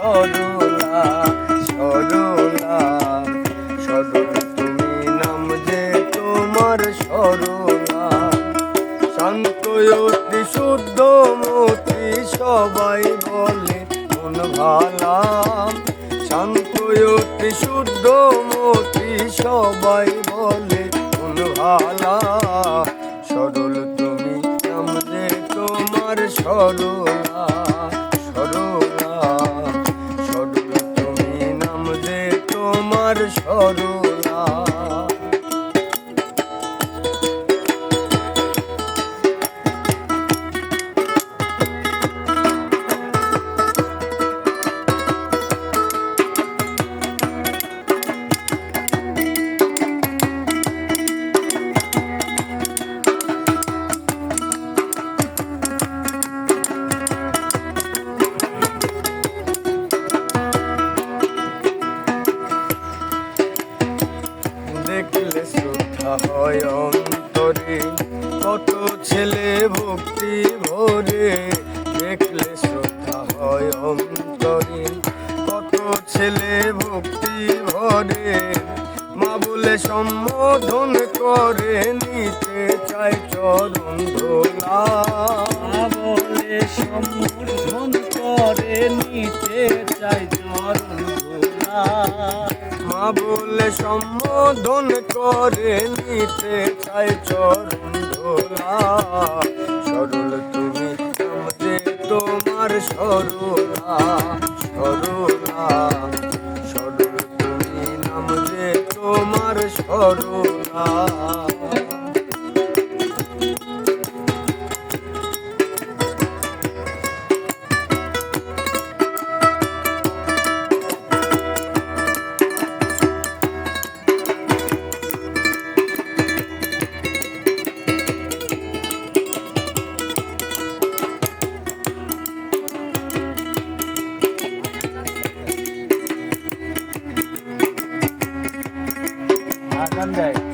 সরলা সরলা সরল তুমি নাম যে তোমার সরলা শান্ত অতি শুদ্ধ মতি সবাই বলে মন ভালা শান্ত অতি শুদ্ধ মতি সবাই বলে মন ভালা সরল তুমি নাম যে তোমার সরলা সরলা সরল তুমি নাম যে তোমার সরলা দেখলে শ্রদ্ধা হয় অন্তরে কত ছেলে ভক্তি ভরে দেখলে শ্রদ্ধা হয় অন্তরে কত ছেলে ভক্তি ভরে মা বলে সম্বোধন করে নিতে চাই চরণ ধোলা মা বলে সম্বোধন করে নিতে চাই চরণ ধোলা মা বলে সম্বোধন করে নিতে চাই চরণ ধোলা সরল তুমি নাম যে তোমার সরলা সরলা সরল তুমি নাম যে তোমার সরলা আনন্দ